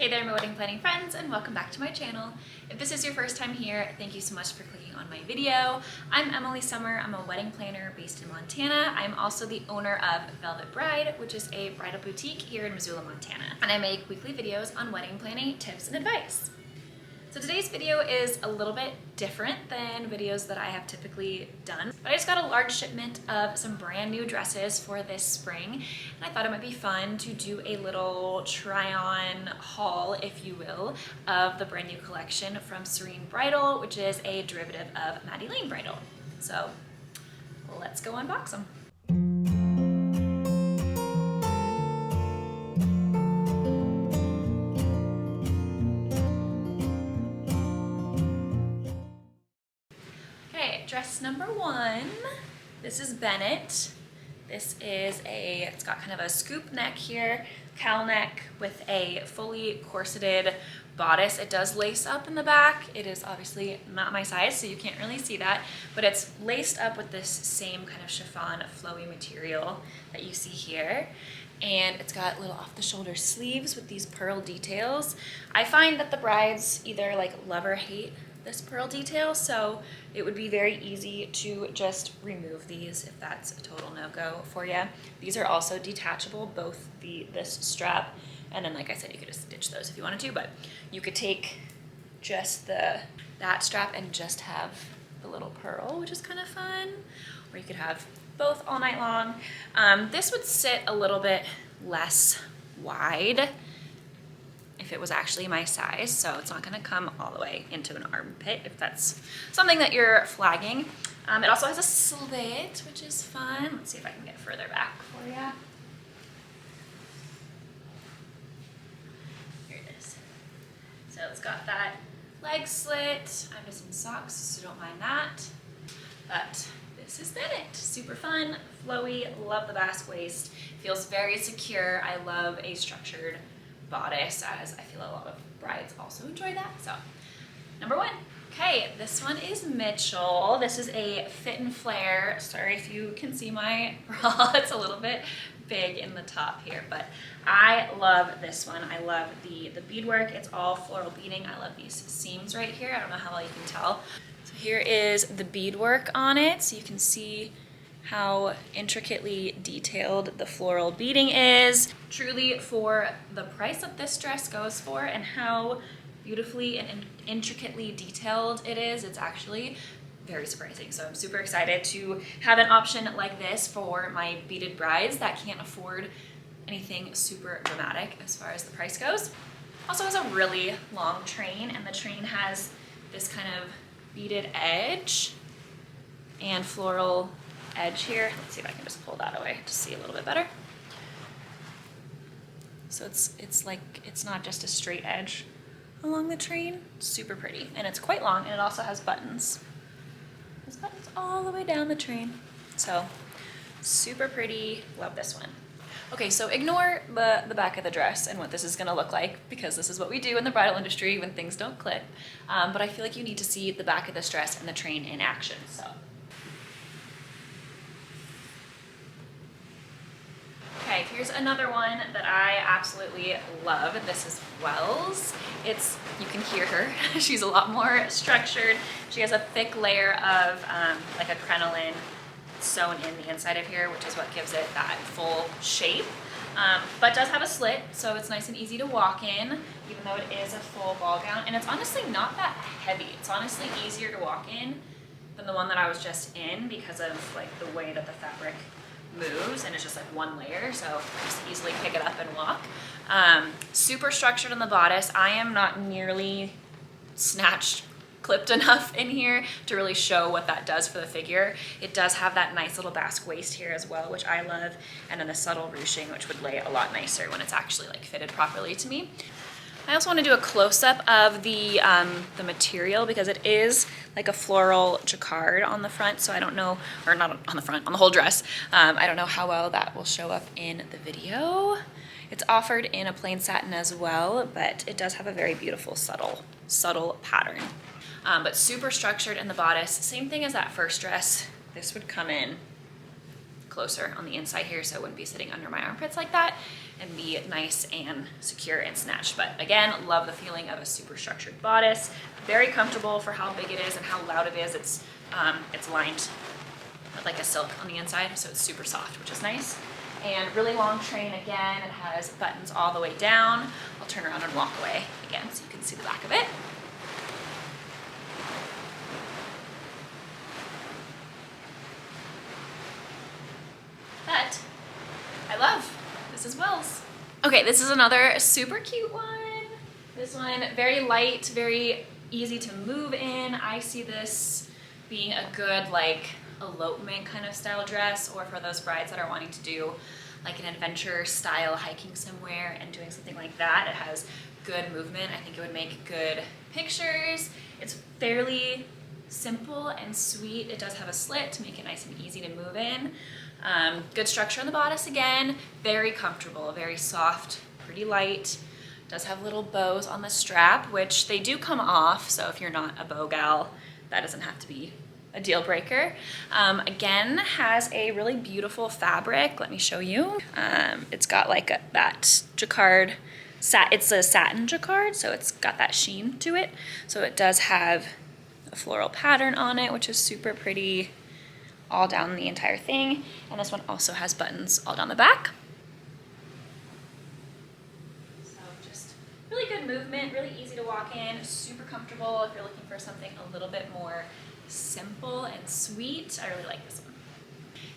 Hey there, my wedding planning friends, and welcome back to my channel. If this is your first time here, thank you so much for clicking on my video. I'm Emily Summer. I'm a wedding planner based in Montana. I'm also the owner of Velvet Bride, which is a bridal boutique here in Missoula, Montana. And I make weekly videos on wedding planning tips and advice. So today's video is a little bit different than videos that I have typically done. But I just got a large shipment of some brand new dresses for this spring, and I thought it might be fun to do a little try-on haul, if you will, of the brand new collection from Serene Bridal, which is a derivative of Madi Lane Bridal. So let's go unbox them. Dress number one, this is Bennett. This is it's got kind of a scoop neck here, cowl neck with a fully corseted bodice. It does lace up in the back. It is obviously not my size, so you can't really see that, but it's laced up with this same kind of chiffon flowy material that you see here. And it's got little off the shoulder sleeves with these pearl details. I find that the brides either like love or hate this pearl detail, so it would be very easy to just remove these if that's a total no-go for you. These are also detachable, both this strap, and then like I said, you could just stitch those if you wanted to, but you could take just that strap and just have the little pearl, which is kind of fun, or you could have both all night long. This would sit a little bit less wide if it was actually my size, so it's not gonna come all the way into an armpit if that's something that you're flagging. It also has a slit, which is fun. Let's see if I can get further back for you. Here it is. So it's got that leg slit. I'm just in socks, so don't mind that. But this is Bennett. Super fun, flowy, love the basque waist. Feels very secure. I love a structured bodice, as I feel a lot of brides also enjoy that. So number one. Okay, this one is Mitchell. This is a fit and flare. Sorry if you can see my bra. It's a little bit big in the top here, but I love this one. I love the beadwork. It's all floral beading. I love these seams right here. I don't know how well you can tell. So here is the beadwork on it, so you can see how intricately detailed the floral beading is. Truly, for the price that this dress goes for and how beautifully and intricately detailed it is, it's actually very surprising. So I'm super excited to have an option like this for my beaded brides that can't afford anything super dramatic as far as the price goes. Also has a really long train, and the train has this kind of beaded edge and floral edge here. Let's see if I can just pull that away to see a little bit better. So it's like, it's not just a straight edge along the train. Super pretty, and it's quite long, and it also has buttons. There's buttons all the way down the train. So super pretty, love this one. Okay, so ignore the back of the dress and what this is gonna look like, because this is what we do in the bridal industry when things don't click. But I feel like you need to see the back of this dress and the train in action, so. Okay, here's another one that I absolutely love. This is Wells. You can hear her. She's a lot more structured. She has a thick layer of like a crinoline sewn in the inside of here, which is what gives it that full shape. But does have a slit, so it's nice and easy to walk in, even though it is a full ball gown. And it's honestly not that heavy. It's honestly easier to walk in than the one that I was just in, because of like the way that the fabric moves, and it's just like one layer, so just easily pick it up and walk. Super structured on the bodice. I am not nearly clipped enough in here to really show what that does for the figure. It does have that nice little basque waist here as well, which I love, and then the subtle ruching, which would lay a lot nicer when it's actually like fitted properly to me. I also want to do a close-up of the material, because it is like a floral jacquard on the front, so I don't know, or not on the front, on the whole dress. I don't know how well that will show up in the video. It's offered in a plain satin as well, but it does have a very beautiful subtle pattern. But super structured in the bodice. Same thing as that first dress. This would come in closer on the inside here, so it wouldn't be sitting under my armpits like that. and be nice and secure and snatched. But again, love the feeling of a super structured bodice. Very comfortable for how big it is and how loud it is. It's lined with like a silk on the inside, so it's super soft, which is nice. And really long train again. It has buttons all the way down. I'll turn around and walk away again so you can see the back of it. But I love this is Wells. Okay, this is another super cute one. This one, very light, very easy to move in. I see this being a good like elopement kind of style dress, or for those brides that are wanting to do like an adventure style hiking somewhere and doing something like that. It has good movement. I think it would make good pictures. It's fairly simple and sweet. It does have a slit to make it nice and easy to move in. Good structure on the bodice again, very comfortable, very soft, pretty light. Does have little bows on the strap, which they do come off, so if you're not a bow gal, that doesn't have to be a deal breaker. Again, has a really beautiful fabric. Let me show you. It's got like that jacquard, it's a satin jacquard, so it's got that sheen to it. So it does have a floral pattern on it, which is super pretty, all down the entire thing. And this one also has buttons all down the back. So just really good movement, really easy to walk in, super comfortable if you're looking for something a little bit more simple and sweet. I really like this one.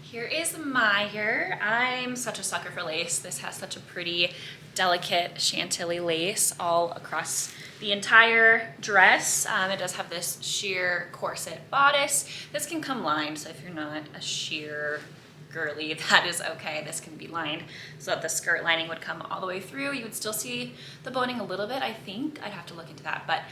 Here is Meyer. I'm such a sucker for lace. This has such a pretty, delicate chantilly lace all across the entire dress. It does have this sheer corset bodice. This can come lined, so if you're not a sheer girly, that is okay. This can be lined so that the skirt lining would come all the way through. You would still see the boning a little bit, I think. I'd have to look into that, but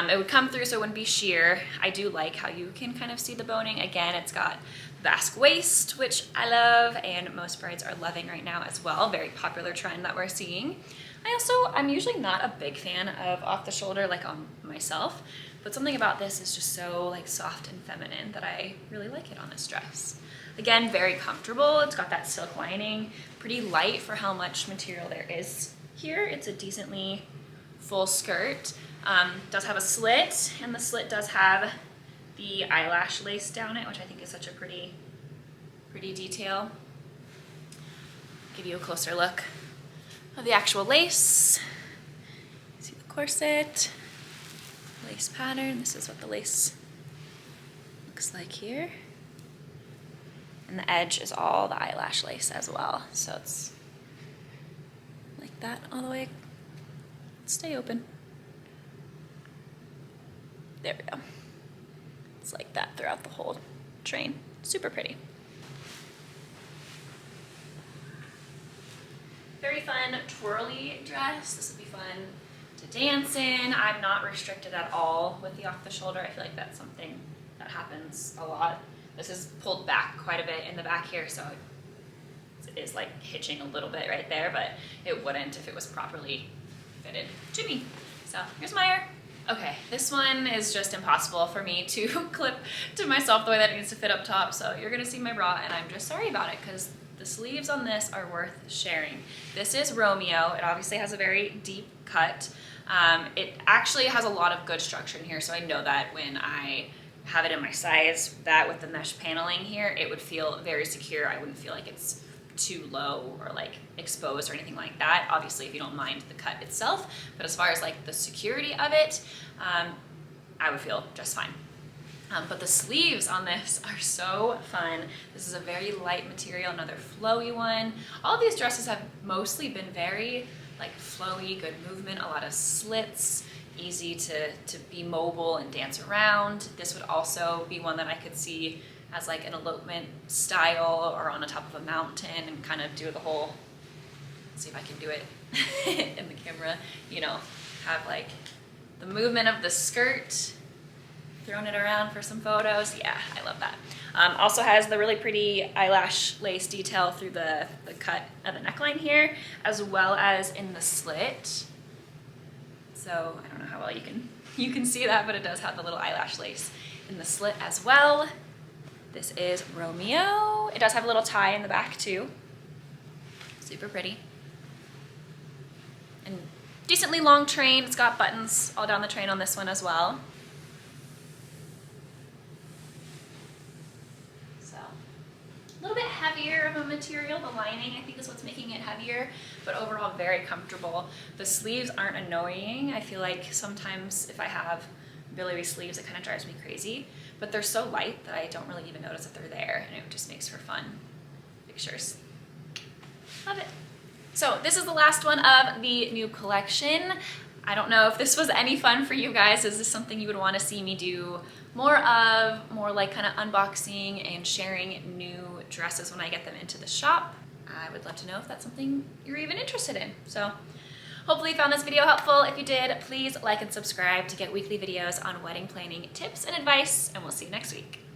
it would come through so it wouldn't be sheer. I do like how you can kind of see the boning. Again, it's got basque waist, which I love, and most brides are loving right now as well. Very popular trend that we're seeing. I'm usually not a big fan of off the shoulder like on myself, but something about this is just so like soft and feminine that I really like it on this dress. Again, very comfortable. It's got that silk lining, pretty light for how much material there is here. It's a decently full skirt. Does have a slit, and the slit does have the eyelash lace down it, which I think is such a pretty detail. Give you a closer look of the actual lace. See the corset, lace pattern. This is what the lace looks like here. And the edge is all the eyelash lace as well. So it's like that all the way. Stay open. There we go. It's like that throughout the whole train. Super pretty. Very fun twirly dress. This would be fun to dance in. I'm not restricted at all with the off the shoulder. I feel like that's something that happens a lot. This is pulled back quite a bit in the back here, so it is like hitching a little bit right there, but it wouldn't if it was properly fitted to me. So here's Meyer. Okay, this one is just impossible for me to clip to myself the way that it needs to fit up top, so you're gonna see my bra, and I'm just sorry about it because the sleeves on this are worth sharing. This is Romeo. It obviously has a very deep cut. It actually has a lot of good structure in here, so I know that when I have it in my size, that with the mesh paneling here, it would feel very secure. I wouldn't feel like it's too low or like exposed or anything like that. Obviously, if you don't mind the cut itself, but as far as like the security of it, I would feel just fine. But the sleeves on this are so fun. This is a very light material, another flowy one. All of these dresses have mostly been very like flowy, good movement, a lot of slits, easy to be mobile and dance around. This would also be one that I could see as like an elopement style or on the top of a mountain and kind of do the whole, let's see if I can do it in the camera, you know, have like the movement of the skirt, throwing it around for some photos. Yeah, I love that. Also has the really pretty eyelash lace detail through the cut of the neckline here, as well as in the slit. So I don't know how well you can see that, but it does have the little eyelash lace in the slit as well. This is Romeo. It does have a little tie in the back too. Super pretty. decently long train. It's got buttons all down the train on this one as well. So a little bit heavier of a material. The lining, I think, is what's making it heavier, but overall very comfortable. The sleeves aren't annoying. I feel like sometimes if I have billowy sleeves, it kind of drives me crazy, but they're so light that I don't really even notice that they're there, and it just makes for fun pictures. Love it. So this is the last one of the new collection. I don't know if this was any fun for you guys. Is this something you would want to see me do more of, more like kind of unboxing and sharing new dresses when I get them into the shop? I would love to know if that's something you're even interested in. So hopefully you found this video helpful. If you did, please like and subscribe to get weekly videos on wedding planning tips and advice, and we'll see you next week.